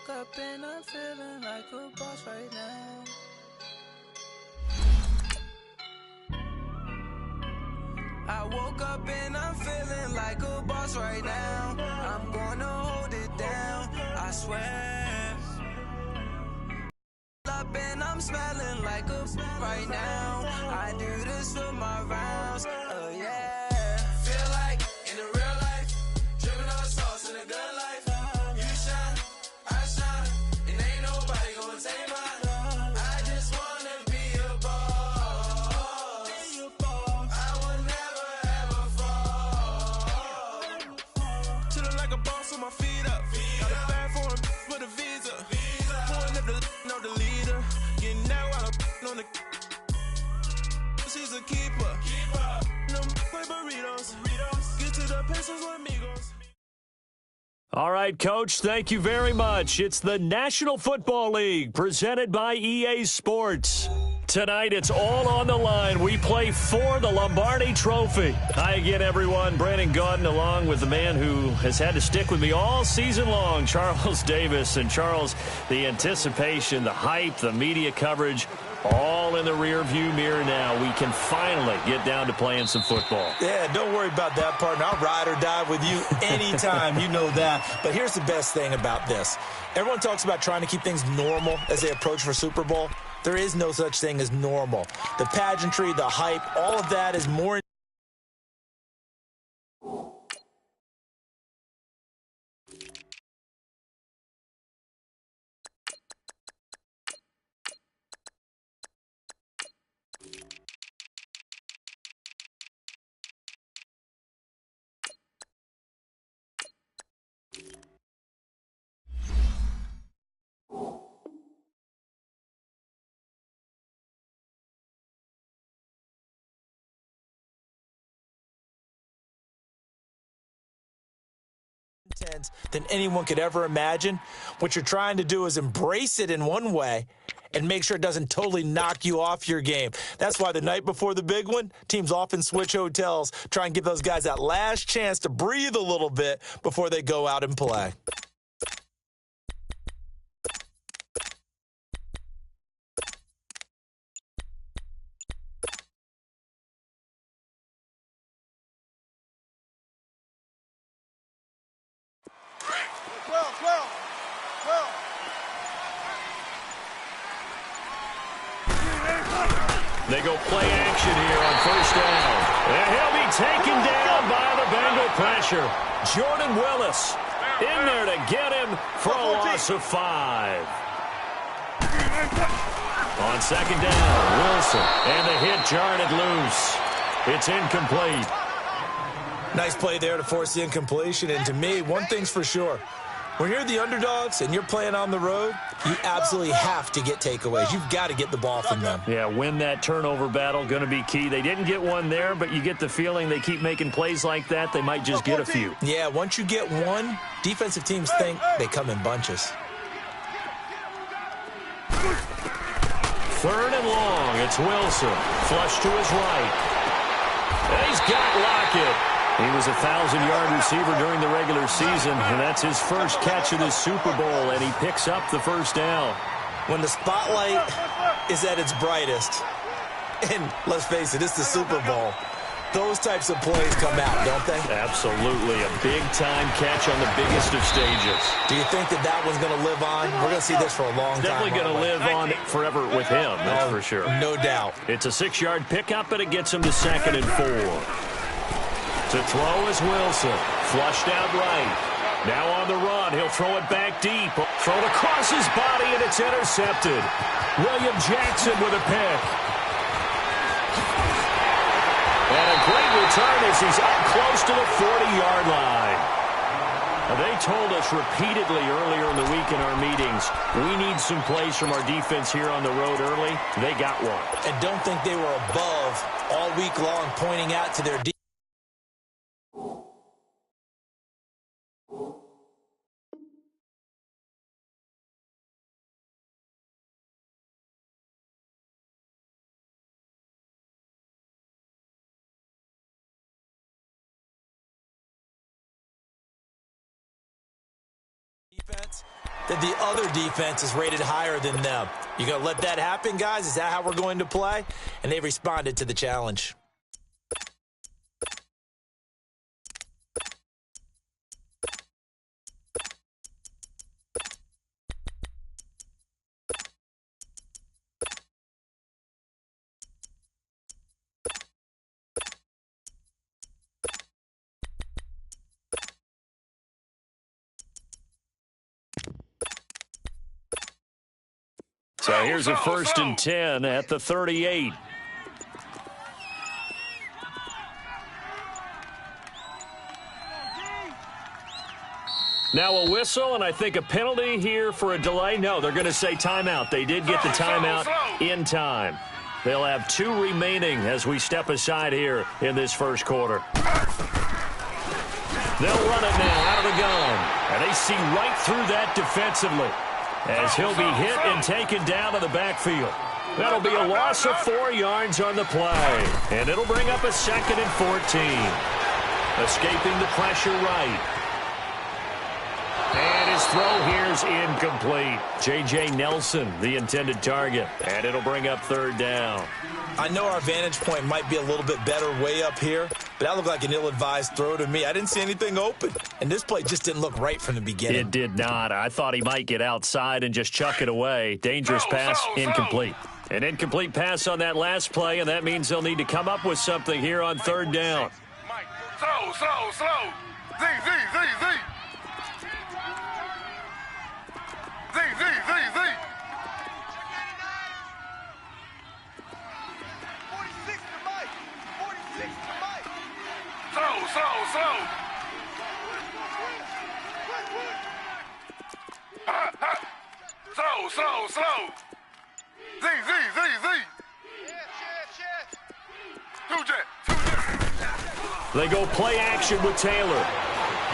woke up and I'm feeling like a boss right now. I woke up and I'm feeling like a boss right now. I'm gonna hold it down, I swear. Up and I'm smelling like a right now. I do this for my rounds, oh yeah. Feel like in the real life, dripping on sauce in the good life. You shine, I shine, and ain't nobody gonna take mine. I just wanna be a boss. I will never ever fall. Chillin' like a boss with my feet up. Got a bag for him with a visa. Pulling up the know the leader. Getting that while I'm on the. She's a keeper. No play burritos. Get to the pesos with amigos. All right, Coach, thank you very much. It's the National Football League presented by EA Sports. Tonight, it's all on the line. We play for the Lombardi Trophy. Hi again, everyone. Brandon Gaudin along with the man who has had to stick with me all season long, Charles Davis. And, Charles, the anticipation, the hype, the media coverage, all in the rearview mirror now. We can finally get down to playing some football. Yeah, don't worry about that, partner. I'll ride or die with you anytime. You know that. But here's the best thing about this. Everyone talks about trying to keep things normal as they approach for Super Bowl. There is no such thing as normal. The pageantry, the hype, all of that is more intense than anyone could ever imagine. What you're trying to do is embrace it in one way and make sure it doesn't totally knock you off your game. That's why the night before the big one, teams often switch hotels, try and give those guys that last chance to breathe a little bit before they go out and play. They go play action here on first down. And he'll be taken down by the Bengal pressure. Jordan Willis in there to get him for a loss of 5. On second down, Wilson. And the hit jarred it loose. It's incomplete. Nice play there to force the incompletion. And to me, one thing's for sure. When you're the underdogs and you're playing on the road, you absolutely have to get takeaways. You've got to get the ball from them. Yeah, win that turnover battle, going to be key. They didn't get one there, but you get the feeling they keep making plays like that, they might just get a few. Yeah, once you get one, defensive teams think they come in bunches. Third and long, it's Wilson. Flush to his right. And he's got Lockett. He was a 1,000-yard receiver during the regular season, and that's his first catch of this Super Bowl, and he picks up the first down. When the spotlight is at its brightest, and let's face it, it's the Super Bowl, those types of plays come out, don't they? Absolutely. A big-time catch on the biggest of stages. Do you think that that one's going to live on? We're going to see this for a long time. Definitely going to live on forever with him, that's for sure. No doubt. It's a 6-yard pickup, and it gets him to 2nd and 4. To throw is Wilson. Flushed out right. Now on the run. He'll throw it back deep. Thrown across his body, and it's intercepted. William Jackson with a pick. And a great return as he's up close to the 40-yard line. Now, they told us repeatedly earlier in the week in our meetings, we need some plays from our defense here on the road early. They got one. And don't think they were above all week long pointing out to their defense. that the other defense is rated higher than them. You going to let that happen, guys? Is that how we're going to play? And they responded to the challenge. So here's a 1st and 10 at the 38. Now a whistle, and I think a penalty here for a delay. No, they're going to say timeout. They did get the timeout in time. They'll have 2 remaining as we step aside here in this first quarter. They'll run it now out of the gun, and they see right through that defensively as he'll be hit and taken down to the backfield. That'll be a loss of 4 yards on the play, and it'll bring up a 2nd and 14. Escaping the pressure right. And his throw here's incomplete. J.J. Nelson, the intended target, and it'll bring up 3rd down. I know our vantage point might be a little bit better way up here, but that looked like an ill-advised throw to me. I didn't see anything open, and this play just didn't look right from the beginning. It did not. I thought he might get outside and just chuck it away. Dangerous pass, incomplete. An incomplete pass on that last play, and that means they'll need to come up with something here on 3rd down. Slow. Z. Slow. Slow. Z. Two jet. They go play action with Taylor.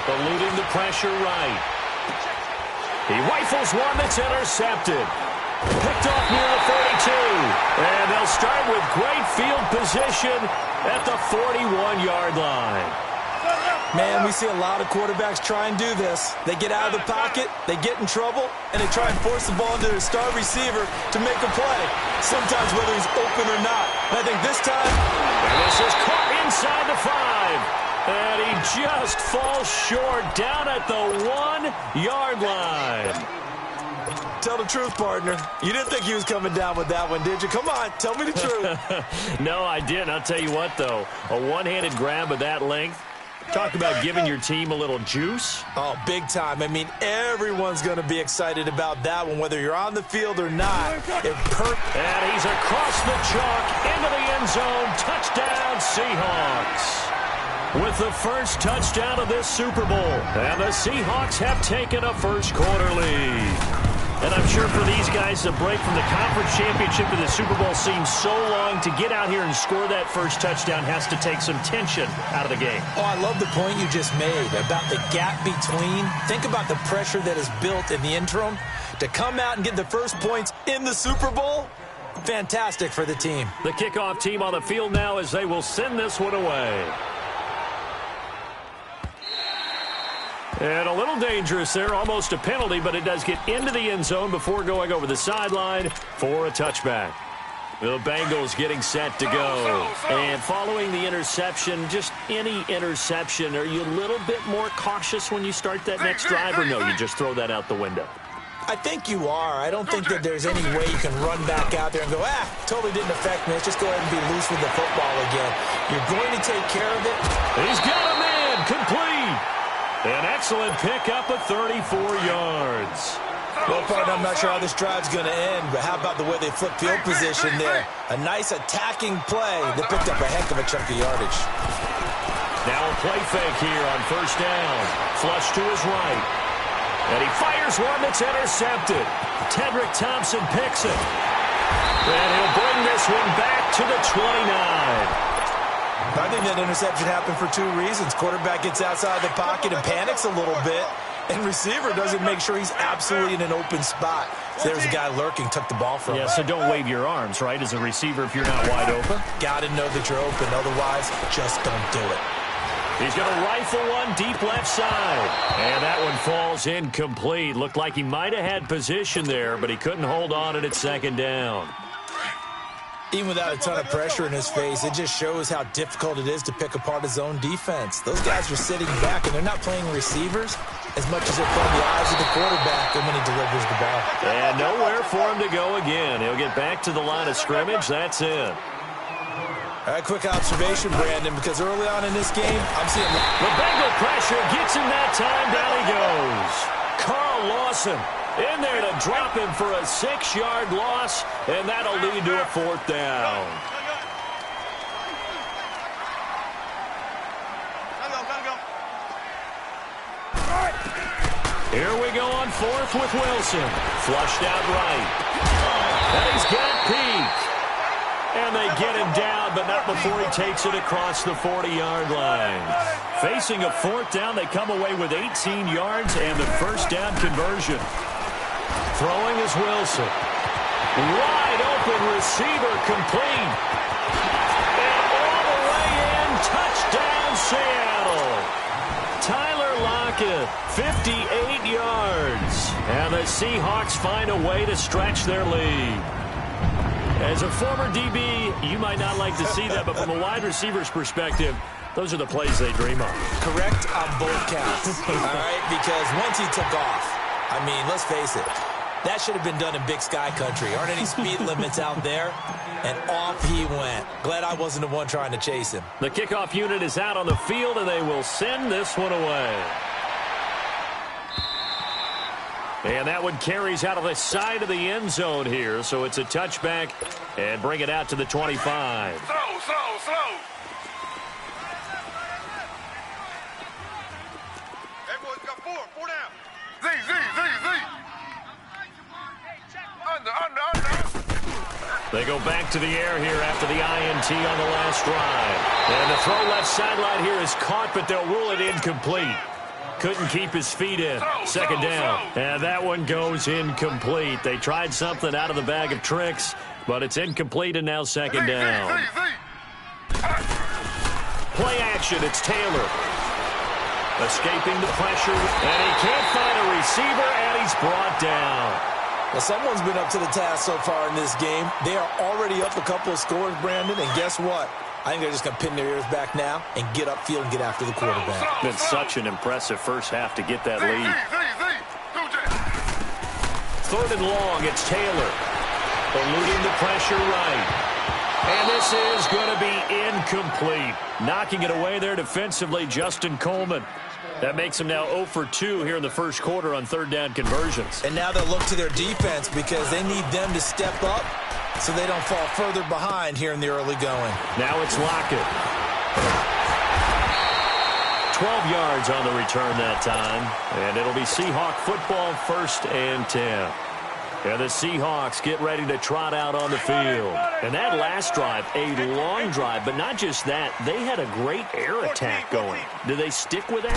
Eluding the pressure right. He rifles one that's intercepted. Picked off near the 42. And they'll start with great field position at the 41-yard line. Man, we see a lot of quarterbacks try and do this. They get out of the pocket, they get in trouble, and they try and force the ball into their star receiver to make a play, sometimes whether he's open or not. And I think this time... And this is caught inside the 5. And he just falls short down at the 1-yard line. Tell the truth, partner. You didn't think he was coming down with that one, did you? Come on, tell me the truth. No, I didn't. I'll tell you what, though. A one-handed grab of that length. Talk about giving your team a little juice. Oh, big time. I mean, everyone's going to be excited about that one, whether you're on the field or not. And he's across the chalk into the end zone. Touchdown, Seahawks. With the first touchdown of this Super Bowl. And the Seahawks have taken a first quarter lead. And I'm sure for these guys, the break from the conference championship to the Super Bowl seems so long. To get out here and score that first touchdown has to take some tension out of the game. Oh, I love the point you just made about the gap between. Think about the pressure that is built in the interim. To come out and get the first points in the Super Bowl, fantastic for the team. The kickoff team on the field now as they will send this one away. And a little dangerous there, almost a penalty, but it does get into the end zone before going over the sideline for a touchback. The Bengals getting set to go. And following the interception, just any interception, are you a little bit more cautious when you start that next drive, or no, you just throw that out the window? I think you are. I don't think that there's any way you can run back out there and go, totally didn't affect me. Let's just go ahead and be loose with the football again. You're going to take care of it. He's got a man, complete. An excellent pickup of 34 yards. Well, partner, I'm not sure how this drive's going to end, but how about the way they flip field position there? A nice attacking play that picked up a heck of a chunk of yardage. Now a play fake here on first down. Flush to his right. And he fires one that's intercepted. Tedrick Thompson picks it. And he'll bring this one back to the 29. I think that interception happened for 2 reasons. Quarterback gets outside the pocket and panics a little bit, and receiver doesn't make sure he's absolutely in an open spot. So there's a guy lurking, took the ball from him. Yeah, so don't wave your arms, right, as a receiver if you're not wide open. Got to know that you're open. Otherwise, just don't do it. He's going to rifle one deep left side. And that one falls incomplete. Looked like he might have had position there, but he couldn't hold on it at second down. Even without a ton of pressure in his face, it just shows how difficult it is to pick apart his own defense. Those guys are sitting back, and they're not playing receivers as much as they're playing the eyes of the quarterback and when he delivers the ball. And nowhere for him to go again. He'll get back to the line of scrimmage. That's it. All right, quick observation, Brandon, because early on in this game, I'm seeing the Bengal pressure gets him that time. Down he goes. Carl Lawson in there to drop him for a 6-yard loss, and that'll lead to a 4th down. Here we go on 4th with Wilson. Flushed out right. And he's got Peak. And they get him down, but not before he takes it across the 40-yard line. Facing a 4th down, they come away with 18 yards and the 1st down conversion. Throwing is Wilson. Wide open receiver complete. And all the way in, touchdown Seattle. Tyler Lockett, 58 yards. And the Seahawks find a way to stretch their lead. As a former DB, you might not like to see that, but from a wide receiver's perspective, those are the plays they dream of. Correct on both counts. All right, because once he took off, I mean, let's face it, that should have been done in Big Sky Country. Aren't any speed limits out there? And off he went. Glad I wasn't the one trying to chase him. The kickoff unit is out on the field, and they will send this one away. And that one carries out of the side of the end zone here, so it's a touchback and bring it out to the 25. Slow. Hey, boys, got 4 down. Z. Under. They go back to the air here after the INT on the last drive. And the throw left sideline here is caught, but they'll rule it incomplete. Couldn't keep his feet in. Second down. And that one goes incomplete. They tried something out of the bag of tricks, but it's incomplete and now second down. Play action. It's Taylor. Escaping the pressure. And he can't find a receiver, and he's brought down. Well, someone's been up to the task so far in this game. They are already up a couple of scores, Brandon, and guess what? I think they're just going to pin their ears back now and get upfield and get after the quarterback. Been such an impressive first half to get that lead. 3rd and long, it's Taylor. Eluding the pressure right. And this is going to be incomplete. Knocking it away there defensively, Justin Coleman. That makes them now 0 for 2 here in the first quarter on 3rd down conversions. And now they'll look to their defense because they need them to step up so they don't fall further behind here in the early going. Now it's Lockett. 12 yards on the return that time. And it'll be Seahawk football, 1st and 10. And the Seahawks get ready to trot out on the field. And that last drive, a long drive, but not just that. They had a great air attack going. Do they stick with that?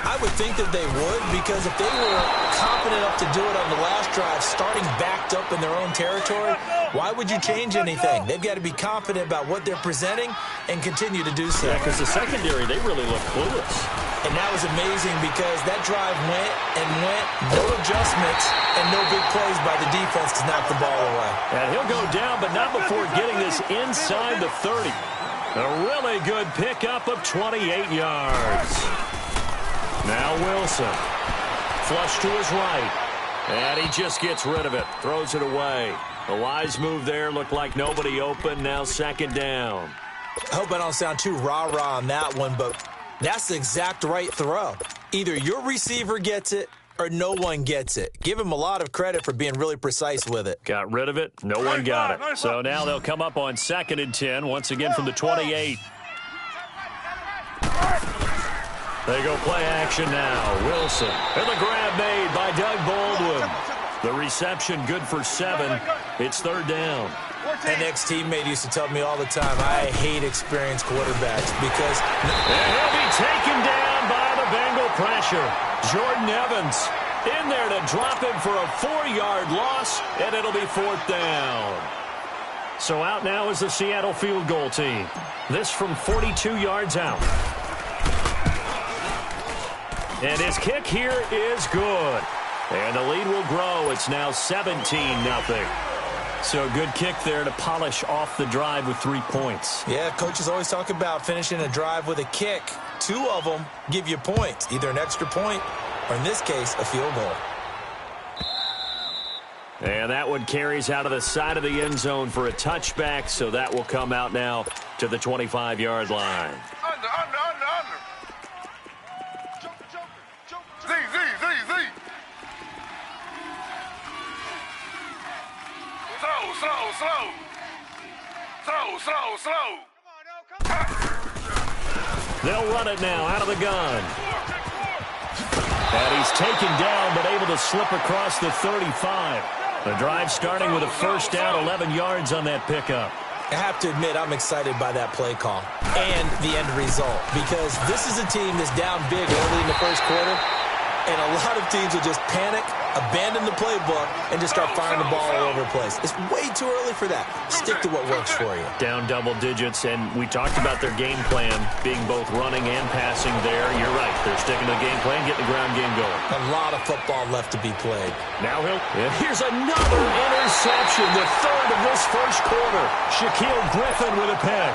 I would think that they would, because if they were confident enough to do it on the last drive, starting backed up in their own territory, why would you change anything? They've got to be confident about what they're presenting and continue to do so. Yeah, because the secondary, they really look clueless. And that was amazing because that drive went and went, no adjustments, and no big plays by the defense to knock the ball away. And he'll go down, but not before getting this inside the 30. A really good pickup of 28 yards. Now Wilson. Flush to his right. And he just gets rid of it. Throws it away. A wise move there. Looked like nobody open. Now second down. I hope I don't sound too rah-rah on that one, but that's the exact right throw. Either your receiver gets it or no one gets it. Give him a lot of credit for being really precise with it. Got rid of it. No one got it. So now they'll come up on 2nd and 10, once again from the 28. They go play action now. Wilson. And the grab made by Doug Baldwin. The reception good for 7. It's 3rd down. An ex-teammate used to tell me all the time, I hate experienced quarterbacks because... And he'll be taken down by the Bengal pressure. Jordan Evans in there to drop him for a 4-yard loss, and it'll be 4th down. So out now is the Seattle field goal team. This from 42 yards out. And his kick here is good. And the lead will grow. It's now 17-0. So a good kick there to polish off the drive with 3 points. Yeah, coaches always talk about finishing a drive with a kick. 2 of them give you points, either an extra point or, in this case, a field goal. And that one carries out of the side of the end zone for a touchback, so that will come out now to the 25-yard line. Under. Z. Slow. They'll run it now out of the gun. And he's taken down but able to slip across the 35. The drive starting with a first down, 11 yards on that pickup. I have to admit, I'm excited by that play call and the end result, because this is a team that's down big early in the first quarter, and a lot of teams will just panic, abandon the playbook, and just start firing the ball all over the place. It's way too early for that. Stick to what works for you. Down double digits, and we talked about their game plan being both running and passing there. You're right. They're sticking to the game plan, getting the ground game going. A lot of football left to be played. Now and here's another interception, the third of this first quarter. Shaquille Griffin with a pick.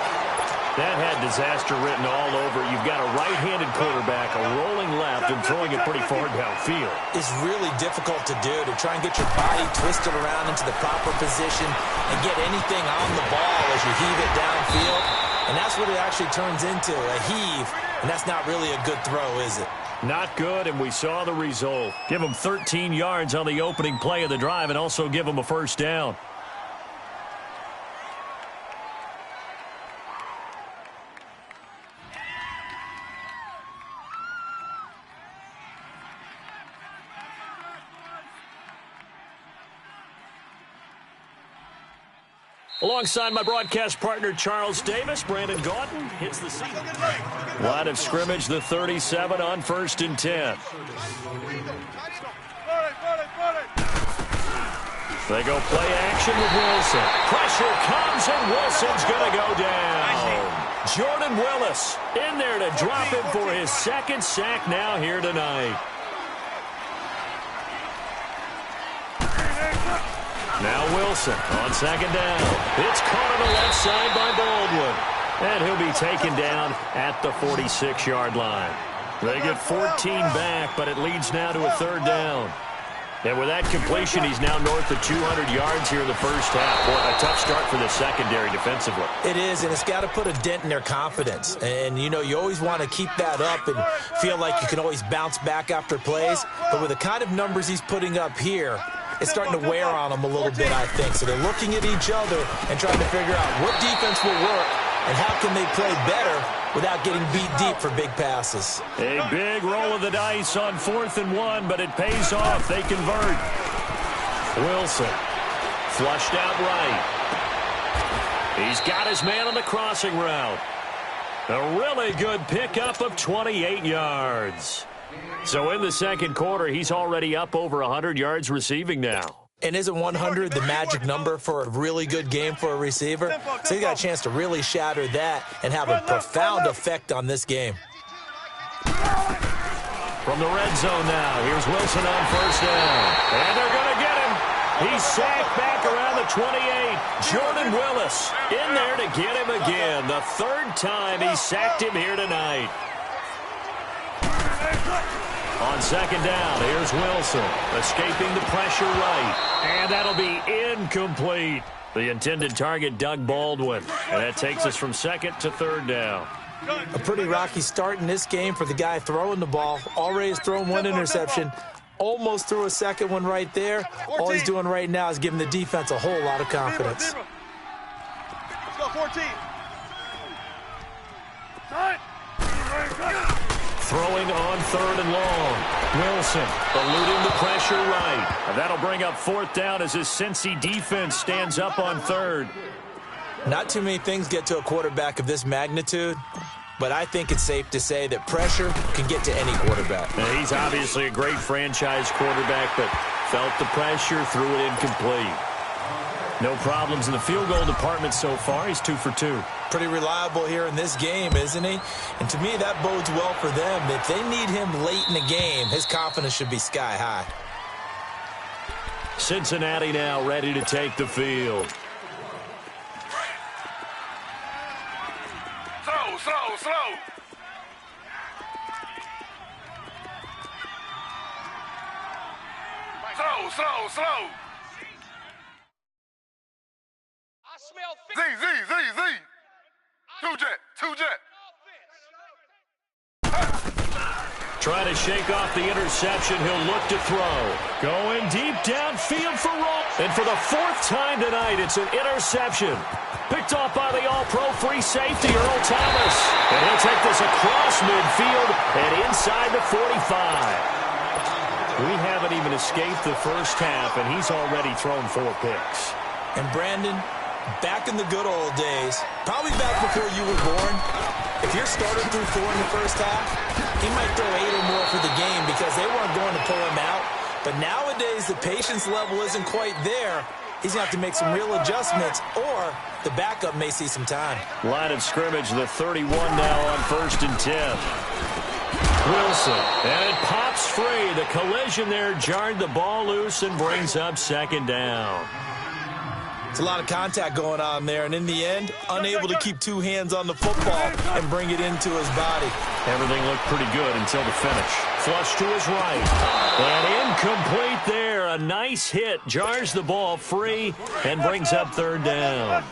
That had disaster written all over. You've got a right-handed quarterback, a rolling left, and throwing it pretty far downfield. It's really difficult to do, to try and get your body twisted around into the proper position and get anything on the ball as you heave it downfield. And that's what it actually turns into, a heave. And that's not really a good throw, is it? Not good, and we saw the result. Give them 13 yards on the opening play of the drive and also give them a first down. Alongside my broadcast partner, Charles Davis, Brandon Gauton hits the scene. Line of scrimmage, the 37 on 1st and 10. They go play action with Wilson. Pressure comes, and Wilson's going to go down. Jordan Willis in there to drop him for his second sack now here tonight. Now Wilson on second down. It's caught on the left side by Baldwin. And he'll be taken down at the 46-yard line. They get 14 back, but it leads now to a third down. And with that completion, he's now north of 200 yards here in the first half. Boy, a tough start for the secondary defensively. It is, and it's got to put a dent in their confidence. And, you know, you always want to keep that up and feel like you can always bounce back after plays. But with the kind of numbers he's putting up here, it's starting to wear on them a little bit, I think. So they're looking at each other and trying to figure out what defense will work and how can they play better without getting beat deep for big passes. A big roll of the dice on 4th and 1, but it pays off. They convert. Wilson flushed out right. He's got his man on the crossing route. A really good pickup of 28 yards. So in the second quarter, he's already up over 100 yards receiving now. And isn't 100 the magic number for a really good game for a receiver? So he got a chance to really shatter that and have a profound effect on this game. From the red zone now, here's Wilson on first down. And they're going to get him. He's sacked back around the 28. Jordan Willis in there to get him again. The third time he sacked him here tonight. On second down, here's Wilson, escaping the pressure right. And that'll be incomplete. The intended target, Doug Baldwin. And that takes us from second to third down. A pretty rocky start in this game for the guy throwing the ball. Already has thrown one interception. Almost threw a second one right there. All he's doing right now is giving the defense a whole lot of confidence. Let's go, 14. Throwing on 3rd and long. Wilson eluding the pressure right. And that'll bring up 4th down as his Cincy defense stands up on 3rd. Not too many things get to a quarterback of this magnitude, but I think it's safe to say that pressure can get to any quarterback. Now, he's obviously a great franchise quarterback, but felt the pressure, threw it incomplete. No problems in the field goal department so far. He's 2 for 2. Pretty reliable here in this game, isn't he? And to me, that bodes well for them. If they need him late in the game, his confidence should be sky high. Cincinnati now ready to take the field. Slow. Slow. Z. Two jet. Trying to shake off the interception. He'll look to throw. Going deep downfield for Roll. And for the 4th time tonight, it's an interception. Picked off by the all-pro free safety, Earl Thomas. And he'll take this across midfield and inside the 45. We haven't even escaped the first half, and he's already thrown 4 picks. And Brandon, back in the good old days, probably back before you were born, if your starter threw 4 in the first half, he might throw 8 or more for the game because they weren't going to pull him out. But nowadays, the patience level isn't quite there. He's going to have to make some real adjustments, or the backup may see some time. Line of scrimmage, the 31 now on 1st and 10. Wilson, and it pops free. The collision there jarred the ball loose and brings up 2nd down. It's a lot of contact going on there, and in the end, unable to keep 2 hands on the football and bring it into his body. Everything looked pretty good until the finish. Flush to his right. And incomplete there. A nice hit. Jars the ball free and brings up 3rd down.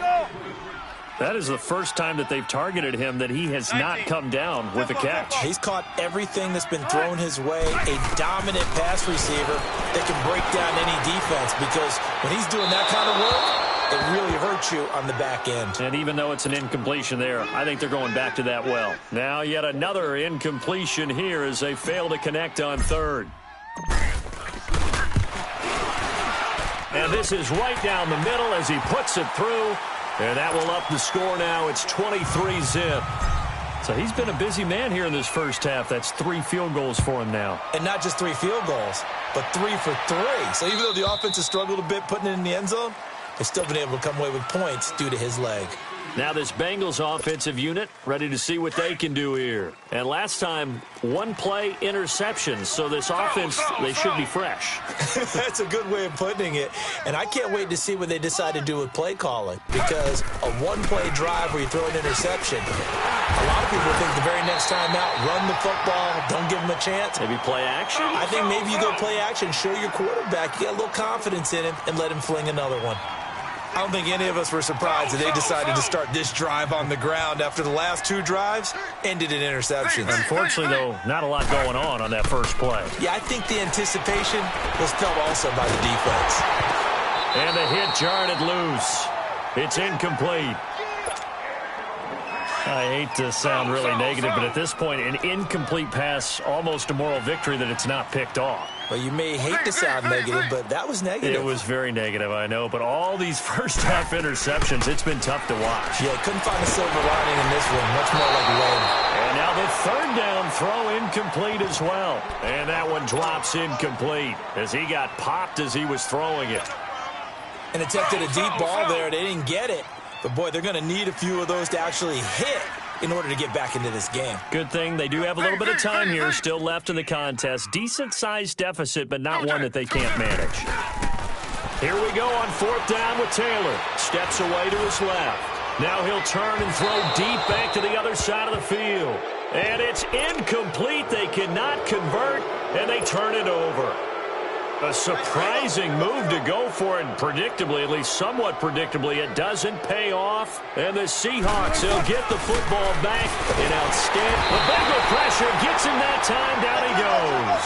That is the first time that they've targeted him that he has not come down with a catch. He's caught everything that's been thrown his way. A dominant pass receiver that can break down any defense, because when he's doing that kind of work, it really hurts you on the back end. And even though it's an incompletion there, I think they're going back to that well. Now yet another incompletion here as they fail to connect on 3rd. And this is right down the middle as he puts it through. And that will up the score now. It's 23-zip. So he's been a busy man here in this first half. That's 3 field goals for him now. And not just 3 field goals, but 3 for 3. So even though the offense has struggled a bit putting it in the end zone, they've still been able to come away with points due to his leg. Now this Bengals offensive unit ready to see what they can do here. And last time, 1-play interceptions. So this offense, they should be fresh. That's a good way of putting it. And I can't wait to see what they decide to do with play calling. Because a 1-play drive where you throw an interception, a lot of people think the very next time out, run the football, don't give him a chance. Maybe play action? I think maybe you go play action, show your quarterback, you get a little confidence in him, and let him fling another one. I don't think any of us were surprised that they decided to start this drive on the ground after the last 2 drives ended in interceptions. Unfortunately, though, not a lot going on that first play. Yeah, I think the anticipation was felt also by the defense. And the hit jarred it loose. It's incomplete. I hate to sound really negative, but at this point, an incomplete pass, almost a moral victory that it's not picked off. Well, you may hate to sound negative, but that was negative. It was very negative, I know. But all these first-half interceptions, it's been tough to watch. Yeah, couldn't find a silver lining in this one. Much more like lead. And now the 3rd down throw incomplete as well. And that one drops incomplete as he got popped as he was throwing it. And attempted a deep ball there. They didn't get it. But, boy, they're going to need a few of those to actually hit in order to get back into this game. Good thing they do have a little bit of time here still left in the contest. Decent-sized deficit, but not one that they can't manage. Here we go on 4th down with Taylor. Steps away to his left. Now he'll turn and throw deep back to the other side of the field. And it's incomplete. They cannot convert, and they turn it over. A surprising move to go for it, and predictably, at least somewhat predictably, it doesn't pay off. And the Seahawks, they'll get the football back. An outstanding. The Bengal pressure gets him that time. Down he goes.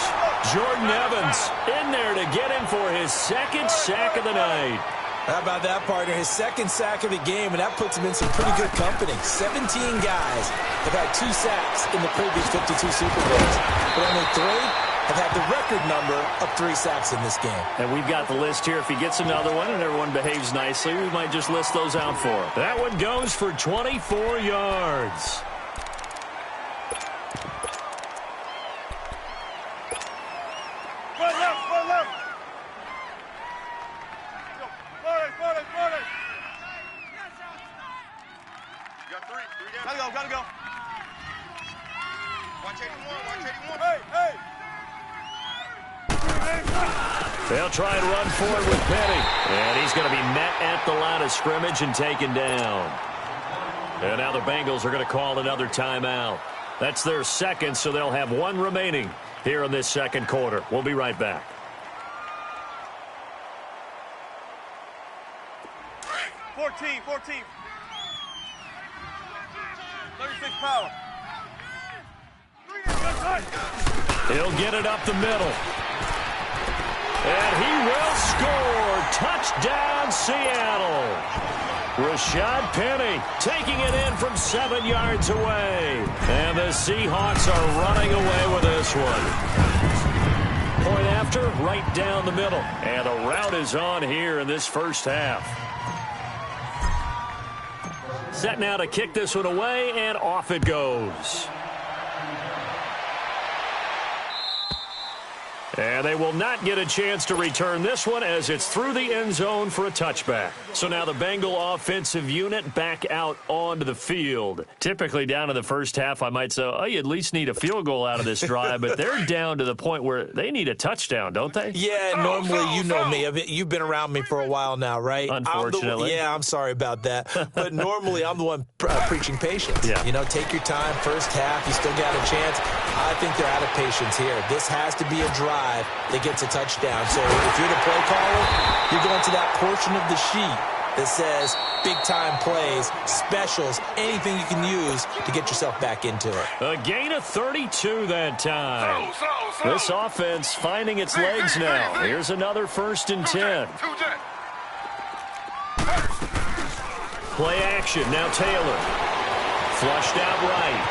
Jordan Evans in there to get him for his 2nd sack of the night. How about that, partner? His 2nd sack of the game, and that puts him in some pretty good company. 17 guys have had 2 sacks in the previous 52 Super Bowls, but only 3 have had the record number of 3 sacks in this game. And we've got the list here. If he gets another one and everyone behaves nicely, we might just list those out for him. That one goes for 24 yards. Foot left. Gotta go. Watch 81, watch 81. Hey! They'll try and run forward with Penny. And he's going to be met at the line of scrimmage and taken down. And now the Bengals are going to call another timeout. That's their second, so they'll have one remaining here in this second quarter. We'll be right back. 14. 36 power. He'll get it up the middle. And he will score. Touchdown, Seattle. Rashad Penny taking it in from 7 yards away. And the Seahawks are running away with this one. Point after, right down the middle. And a rout is on here in this first half. Set now to kick this one away, and off it goes. And they will not get a chance to return this one as it's through the end zone for a touchback. So now the Bengal offensive unit back out onto the field. Typically down in the first half, I might say, oh, you at least need a field goal out of this drive, but they're down to the point where they need a touchdown, don't they? Yeah, normally, you know me. You've been around me for a while now, right? Unfortunately. I'm sorry about that. But normally, I'm the one preaching patience. Yeah. You know, take your time. First half, you still got a chance. I think they're out of patience here. This has to be a drive that gets a touchdown. So if you're the play caller, you're going to that portion of the sheet that says big-time plays, specials, anything you can use to get yourself back into it. A gain of 32 that time. This offense finding its legs now. Here's another 1st and 10. Play action. Now Taylor. Flushed out right.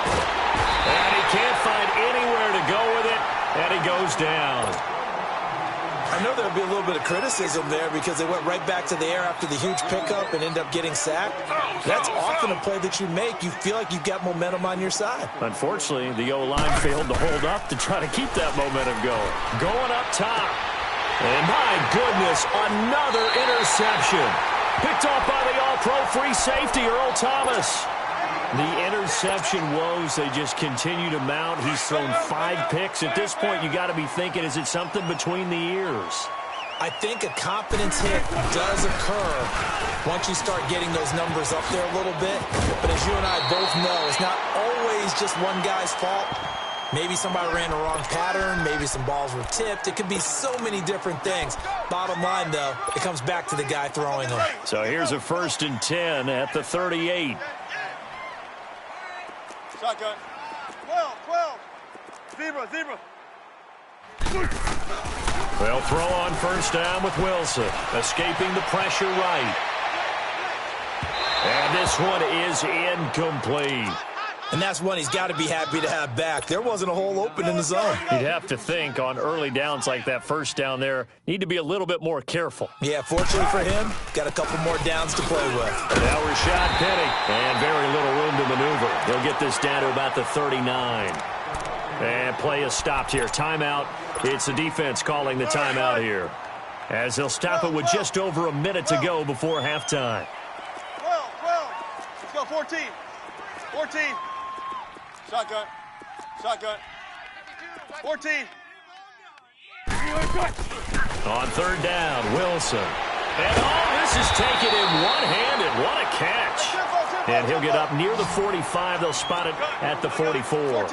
And he can't find anywhere to go with it. And he goes down. I know there'll be a little bit of criticism there because they went right back to the air after the huge pickup and end up getting sacked. That's often a play that you make. You feel like you've got momentum on your side. Unfortunately, the O-line failed to hold up to try to keep that momentum going. Going up top. And my goodness, another interception. Picked off by the all-pro free safety, Earl Thomas. The interception woes, they just continue to mount. He's thrown 5 picks. At this point, you got to be thinking, is it something between the ears? I think a confidence hit does occur once you start getting those numbers up there a little bit. But as you and I both know, it's not always just one guy's fault. Maybe somebody ran the wrong pattern. Maybe some balls were tipped. It could be so many different things. Bottom line, though, it comes back to the guy throwing them. So here's a 1st and 10 at the 38. Shotgun. 12. Zebra. They'll throw on 1st down with Wilson. Escaping the pressure right. And this one is incomplete. And that's one he's got to be happy to have back. There wasn't a hole open in the zone. You'd have to think on early downs like that 1st down there, need to be a little bit more careful. Yeah, fortunately for him, got a couple more downs to play with. Now Rashad Penny, and very little room to maneuver. He'll get this down to about the 39. And play is stopped here. Timeout. It's the defense calling the timeout here, as they'll stop it with just over a minute to go before halftime. 12. Let's go, 14. Shotgun. 14. On 3rd down, Wilson. And this is taken in one-handed. What a catch. And he'll get up near the 45. They'll spot it at the 44.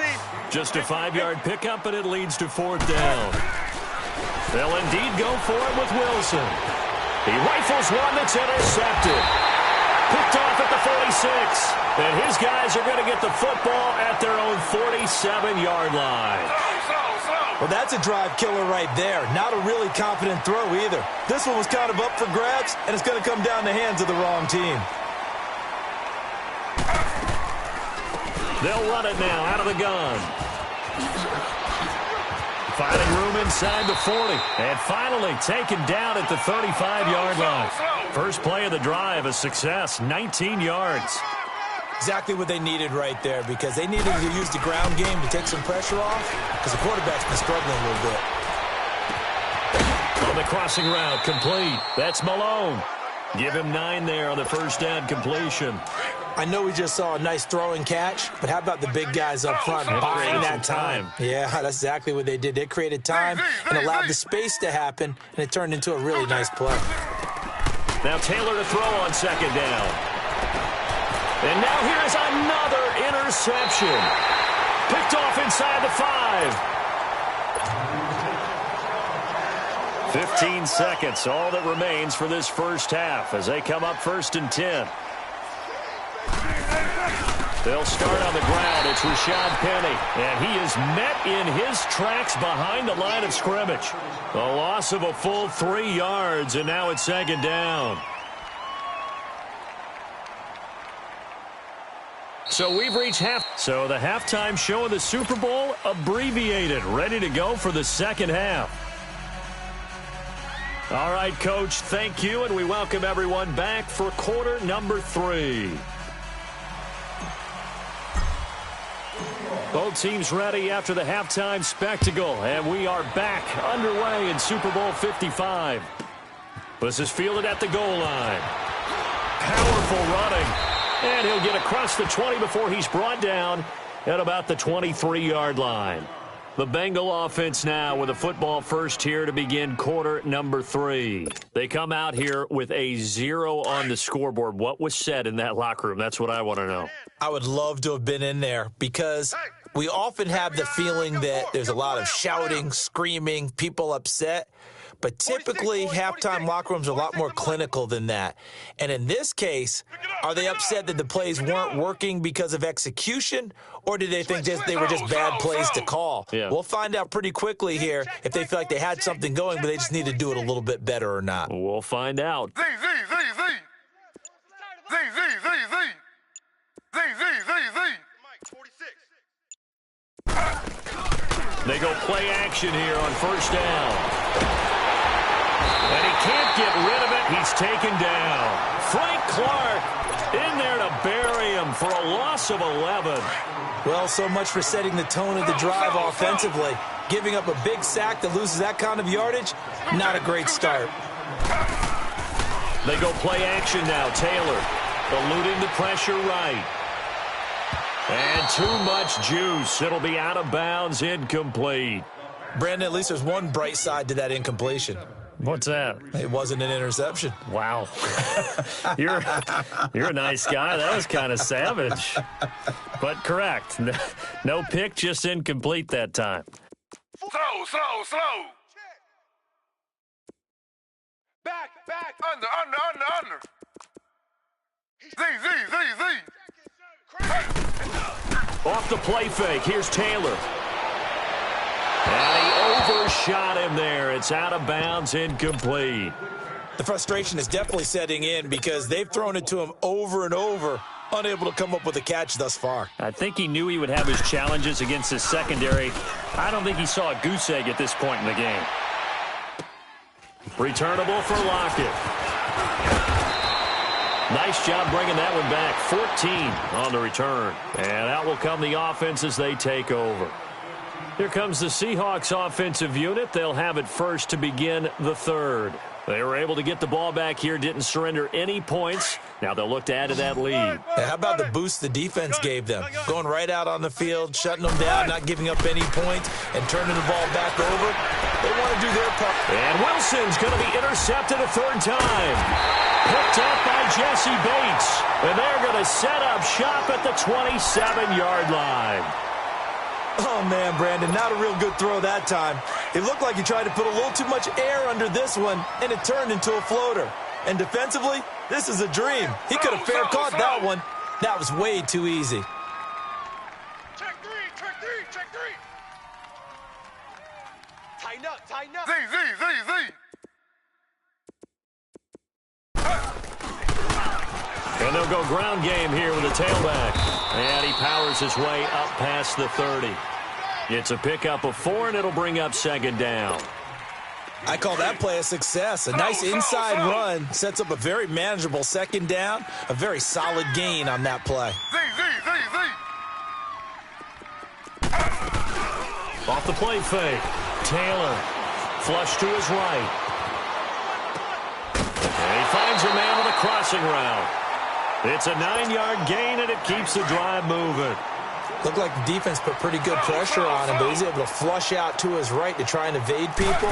Just a 5-yard pickup, and it leads to 4th down. They'll indeed go for it with Wilson. He rifles one that's intercepted. Picked off at the 46. And his guys are going to get the football at their own 47-yard line. Well, that's a drive killer right there. Not a really confident throw either. This one was kind of up for grabs, and it's going to come down the hands of the wrong team. They'll run it now out of the gun. Finding room inside the 40. And finally taken down at the 35-yard line. First play of the drive, a success, 19 yards. Exactly what they needed right there, because they needed to use the ground game to take some pressure off, because the quarterback's been struggling a little bit. On the crossing route, complete. That's Malone. Give him 9 there on the 1st down completion. I know we just saw a nice throw and catch, but how about the big guys up front buying that time? Yeah, that's exactly what they did. They created time and allowed the space to happen, and it turned into a really nice play. Now Taylor to throw on second down. And now here is another interception. Picked off inside the 5. 15 seconds, all that remains for this first half as they come up 1st and 10. They'll start on the ground. It's Rashad Penny, and he is met in his tracks behind the line of scrimmage. A loss of a full 3 yards, and now it's second down. So we've reached half. So the halftime show of the Super Bowl abbreviated, ready to go for the second half. All right, Coach, thank you, and we welcome everyone back for quarter number 3. Both teams ready after the halftime spectacle, and we are back underway in Super Bowl 55. This is fielded at the goal line. Powerful running, and he'll get across the 20 before he's brought down at about the 23-yard line. The Bengal offense now with a football first here to begin quarter number 3. They come out here with a 0 on the scoreboard. What was said in that locker room? That's what I want to know. I would love to have been in there because we often have the feeling that there's a lot of shouting, screaming, people upset. But typically, halftime locker rooms are a lot more clinical than that. And in this case, are they upset that the plays weren't working because of execution, or did they think they were just bad plays to call? Yeah. We'll find out pretty quickly here if they feel like they had something going, but they just need to do it a little bit better or not. We'll find out. They go play action here on first down. And he can't get rid of it. He's taken down. Frank Clark in there to bury him for a loss of 11. Well, so much for setting the tone of the drive offensively. Giving up a big sack that loses that kind of yardage, not a great start. They go play action now. Taylor eluding the pressure right. And too much juice. It'll be out of bounds, incomplete. Brandon, at least there's one bright side to that incompletion. What's that? It wasn't an interception. Wow. You're a nice guy. That was kind of savage. But correct. No pick, just incomplete that time. Slow. Back. Under. Z. Off the play fake. Here's Taylor. And he overshot him there. It's out of bounds, incomplete. The frustration is definitely setting in because they've thrown it to him over and over, unable to come up with a catch thus far. I think he knew he would have his challenges against his secondary. I don't think he saw a goose egg at this point in the game. Returnable for Lockett. Nice job bringing that one back. 14 on the return. And out will come the offense as they take over. Here comes the Seahawks offensive unit. They'll have it first to begin the third. They were able to get the ball back here, didn't surrender any points. Now they'll look to add to that lead. How about the boost the defense gave them? Going right out on the field, shutting them down, not giving up any points, and turning the ball back over. They want to do their part. And Wilson's going to be intercepted a third time. Picked up by Jesse Bates. And they're going to set up shop at the 27-yard line. Oh, man, Brandon, not a real good throw that time. It looked like he tried to put a little too much air under this one, and it turned into a floater. And defensively, this is a dream. He could have fair caught that one. That was way too easy. Check three. Tighten up. Z. And they'll go ground game here with a tailback. And he powers his way up past the 30. It's a pickup of 4, and it'll bring up second down. I call that play a success. A nice inside run sets up a very manageable second down. A very solid gain on that play. Z. Off the play fake. Taylor. Flush to his right. And he finds a man with a crossing route. It's a 9-yard gain, and it keeps the drive moving. Looked like the defense put pretty good pressure on him, but he's able to flush out to his right to try and evade people.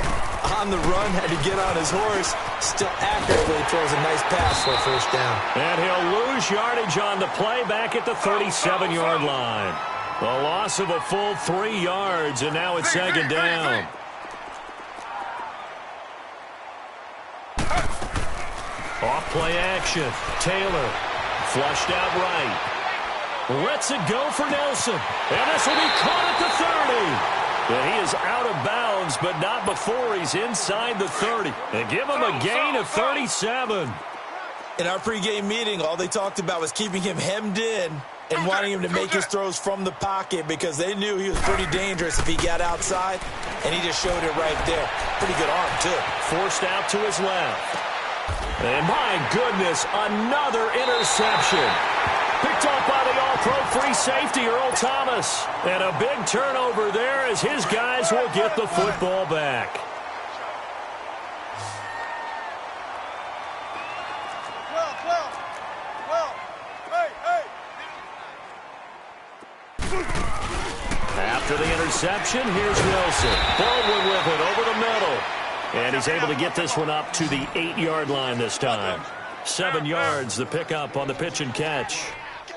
On the run, had to get on his horse. Still accurately throws a nice pass for a first down. And he'll lose yardage on the play back at the 37-yard line. A loss of a full 3 yards, and now it's second down. Off play action. Taylor flushed out right. Lets it go for Nelson. And this will be caught at the 30. And he is out of bounds, but not before he's inside the 30. And give him a gain of 37. In our pregame meeting, all they talked about was keeping him hemmed in and wanting him to make his throws from the pocket because they knew he was pretty dangerous if he got outside, and he just showed it right there. Pretty good arm, too. Forced out to his left. And my goodness, another interception. Picked off by the all-pro free safety, Earl Thomas. And a big turnover there as his guys will get the football back. After the interception, here's Wilson. Baldwin with it over the middle. And he's able to get this one up to the 8-yard line this time. 7 yards, the pickup on the pitch and catch.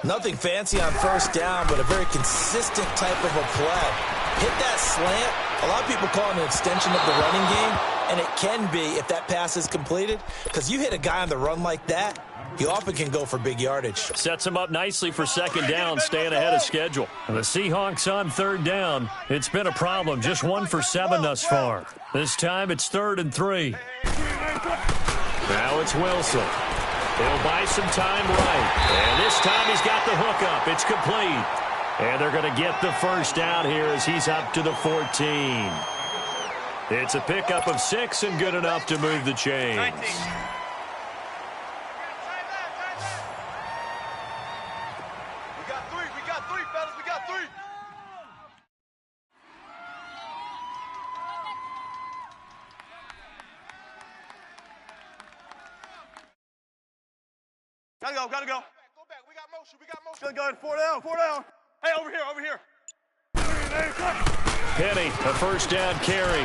Nothing fancy on first down, but a very consistent type of a play. Hit that slant. A lot of people call it an extension of the running game, and it can be if that pass is completed, because you hit a guy on the run like that, he often can go for big yardage. Sets him up nicely for second down, staying ahead of schedule. And the Seahawks on third down. It's been a problem, just 1 for 7 thus far. This time it's 3rd and 3. Now it's Wilson. He'll buy some time right. And this time he's got the hook up. It's complete. And they're going to get the first down here as he's up to the 14. It's a pickup of 6 and good enough to move the chains. We got three, fellas. We got 3. Gotta go. Go back. We got motion. Go ahead. 4 down. Hey, over here. Penny, a first down carry.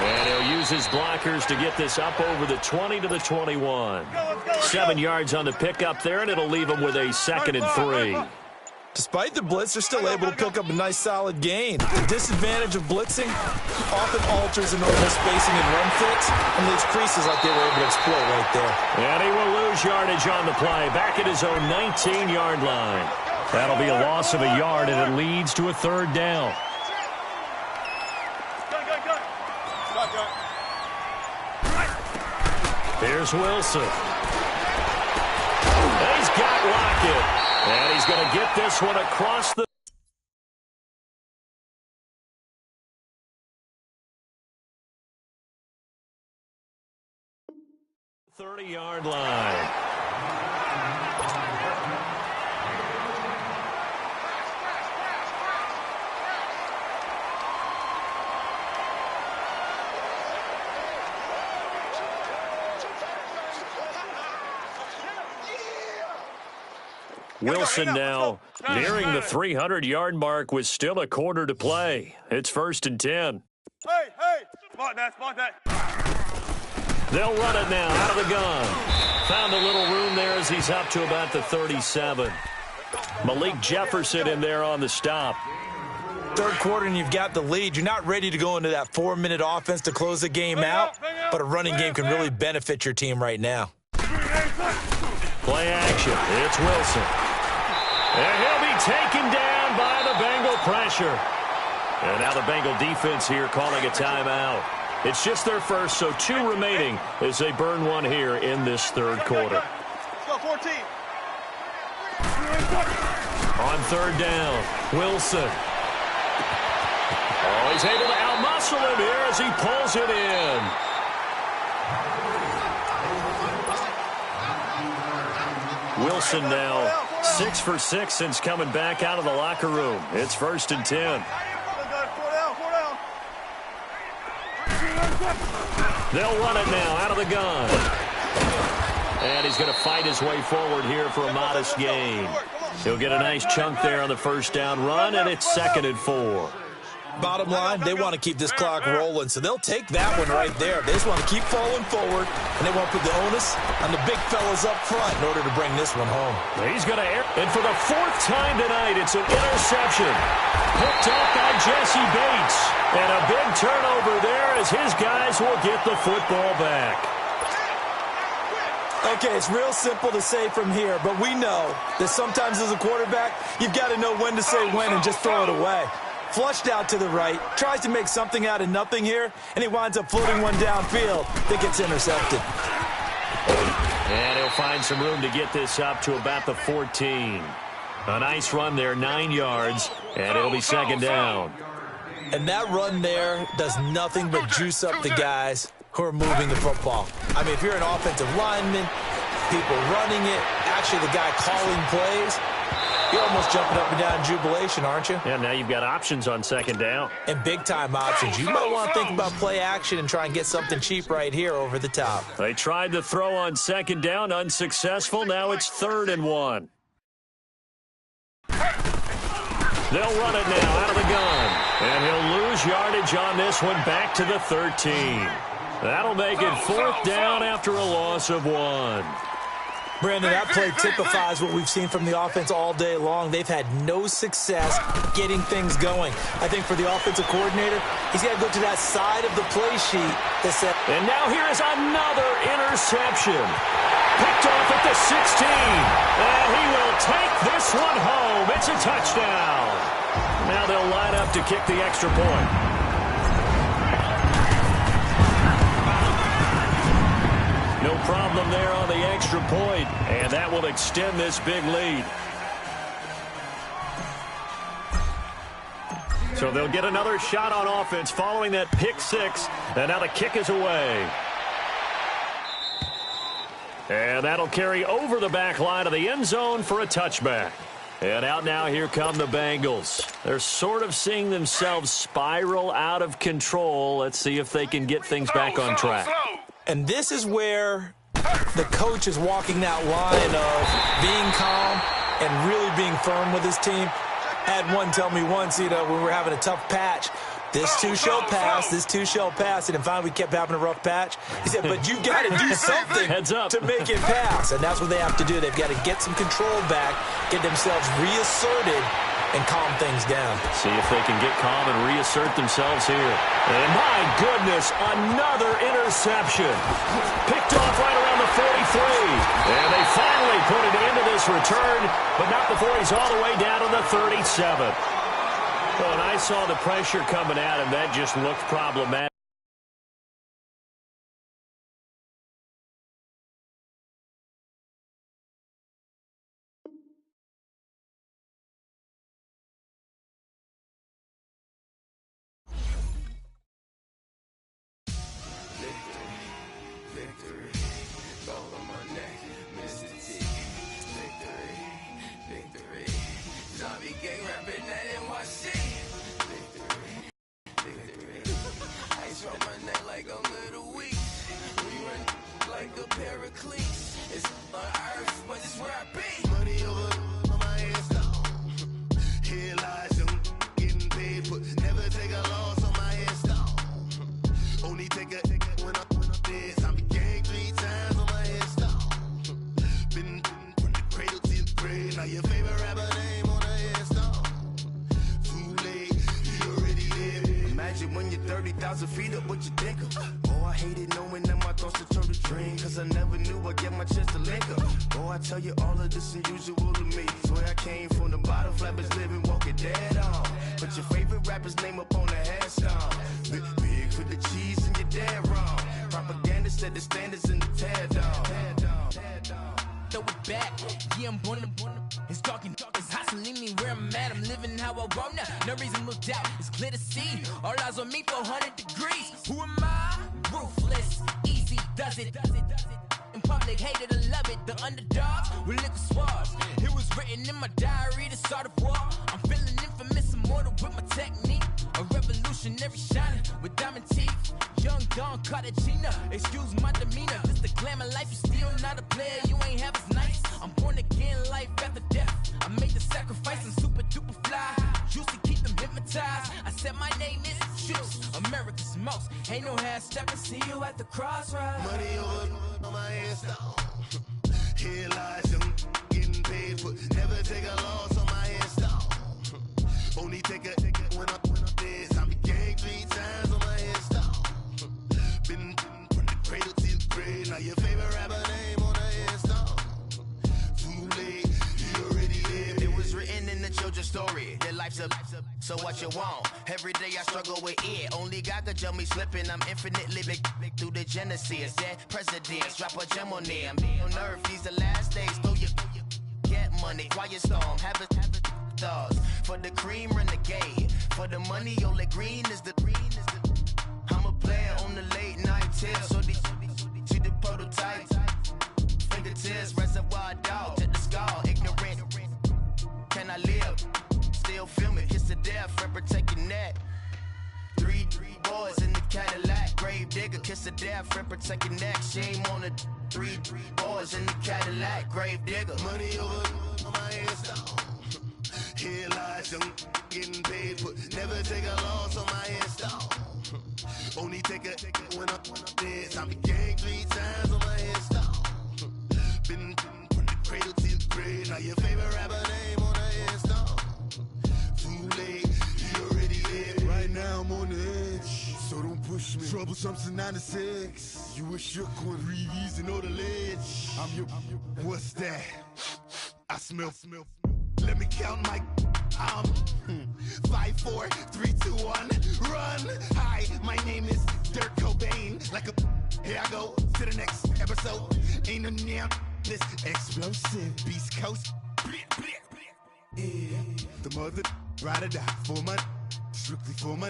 And he'll use his blockers to get this up over the 20 to the 21. 7 yards on the pickup there, and it'll leave him with a 2nd and 3. Despite the blitz, they're still able to pick up a nice solid gain. The disadvantage of blitzing often alters the normal spacing and run fits and leaves creases like they were able to exploit right there. And he will lose yardage on the play, back at his own 19-yard line. That'll be a loss of a yard, and it leads to a 3rd down. Here's Wilson. He's got Lockett. And he's going to get this one across the 30-yard line. Wilson now nearing the 300-yard mark with still a quarter to play. It's 1st and 10. Hey. Spot that. They'll run it now out of the gun. Found a little room there as he's up to about the 37. Malik Jefferson in there on the stop. Third quarter and you've got the lead. You're not ready to go into that 4-minute offense to close the game out, but a running game can really benefit your team right now. Play action. It's Wilson. And he'll be taken down by the Bengal pressure. And now the Bengal defense here calling a timeout. It's just their first, so 2 remaining as they burn one here in this third quarter. Let's go, 14. On 3rd down, Wilson. Oh, he's able to outmuscle him here as he pulls it in. Wilson now 6 for 6 since coming back out of the locker room. It's 1st and 10. They'll run it now out of the gun. And he's going to fight his way forward here for a modest gain. He'll get a nice chunk there on the first down run, and it's 2nd and 4. Bottom line, they want to keep this clock rolling, so they'll take that one right there. They just want to keep falling forward, and they want to put the onus on the big fellas up front in order to bring this one home. He's going to air, and for the 4th time tonight, it's an interception. Picked off by Jesse Bates. And a big turnover there as his guys will get the football back. Okay, it's real simple to say from here, but we know that sometimes as a quarterback, you've got to know when to say when and just throw it away. Flushed out to the right, tries to make something out of nothing here, and he winds up floating one downfield that gets intercepted. And he'll find some room to get this up to about the 14. A nice run there, 9 yards, and it'll be 2nd down. And that run there does nothing but juice up the guys who are moving the football. I mean, if you're an offensive lineman, people running it, actually the guy calling plays, you're almost jumping up and down in jubilation, aren't you? Yeah, now you've got options on 2nd down. And big-time options. You might want to think about play action and try and get something cheap right here over the top. They tried the throw on 2nd down, unsuccessful. Now it's 3rd and 1. They'll run it now out of the gun. And he'll lose yardage on this one back to the 13. That'll make it 4th down after a loss of 1. Brandon, that play typifies what we've seen from the offense all day long. They've had no success getting things going. I think for the offensive coordinator, he's got to go to that side of the play sheet that said. And now here is another interception. Picked off at the 16. And he will take this one home. It's a touchdown. Now they'll line up to kick the extra point. No problem there on the extra point, and that will extend this big lead. So they'll get another shot on offense following that pick 6, and now the kick is away. And that'll carry over the back line of the end zone for a touchback. And out now, here come the Bengals. They're sort of seeing themselves spiral out of control. Let's see if they can get things back on track. And this is where the coach is walking that line of being calm and really being firm with his team. I had one tell me once, when we were having a tough patch, this too shall pass, this too shall pass. And finally, we kept having a rough patch. He said, but you got to do something Heads up. to make it pass. And that's what they have to do. They've got to get some control back, get themselves reasserted, and calm things down. See if they can get calm and reassert themselves here. And my goodness, another interception. Picked off right around the 43. And they finally put an end to this return, but not before he's all the way down to the 37. Well, and I saw the pressure coming at him. That just looked problematic. Excuse my demeanor, this the glamour life you See, you're not a player, you ain't half as nice. I'm born again, life after death. I made the sacrifice, I'm super duper fly. Used to keep them hypnotized. I said my name is Juice, America's most. Ain't no half stepping, see you at the crossroads. Money over on my headstone. Here lies young getting paid for. Never take a loss on my headstone. Only take a when I'm dead. I be gang 3 times on my headstone. Been from the cradle to the grave. Now your favorite rapper name on the headstone. Too late, you already lived. It was written in the children's story. That life's a so what you want? Every day I struggle with it. Only God could tell me slipping. I'm infinitely big through the genesis. Dead presidents, drop a gem on them. On earth, these the last days. Throw your get money, quiet storm. Have a thoughts for the cream renegade. For the money, Ole Green is the I'm a player on the late night tip. So these see the prototype. Fingertips, reservoir dog to the skull. Ignorant. Can I live? Still film it, kiss to death, friend protect your neck. Three boys in the Cadillac, grave digger, kiss to death, friend protect your neck. Shame on the three boys in the Cadillac, grave digger. Money over on my headstone. Here lies young getting paid for. Never take a loss on my headstone. Only take a when I'm dead. I be gang 3 times on my headstone. Been from the cradle to the grave. Now your favorite rapper name on the headstone. Too late, you already lived. Right now I'm on the edge, so don't push me. Troublesome to 96. You a shook one, breathe easy, know the ledge. I'm your, what's that? I smell. Let me count my. 5, 4, 3, 2, 1, run. Hi, my name is Dirk Cobain. Like a, here I go to the next episode. Ain't no damn this explosive Beast Coast. Yeah, the mother ride or die for my, strictly for my.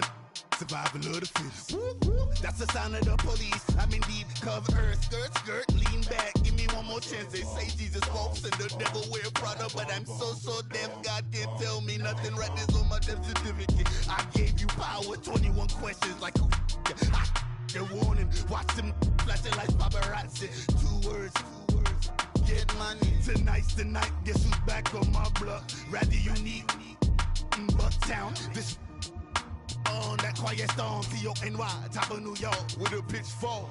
Survival of the fittest. That's the sign of the police. I'm indeed cover earth, skirt, lean back. Give me one more chance. They say Jesus walks and the devil wear Prada, but I'm so deaf. God can't tell me nothing. Right this on my death certificate. I gave you power. 21 questions like who? They're warning. Watch them flashing like paparazzi. 2 words. Get money. Tonight's the night. Guess who's back on my block? Rather unique. Bucktown. This. On that quiet storm, T-O-N-Y, top of New York, with a pitchfork.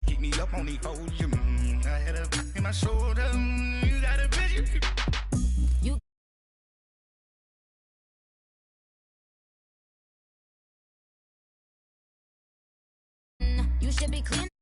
Keep me up on the podium. I had a in my shoulder. You got a vision. You to be clean.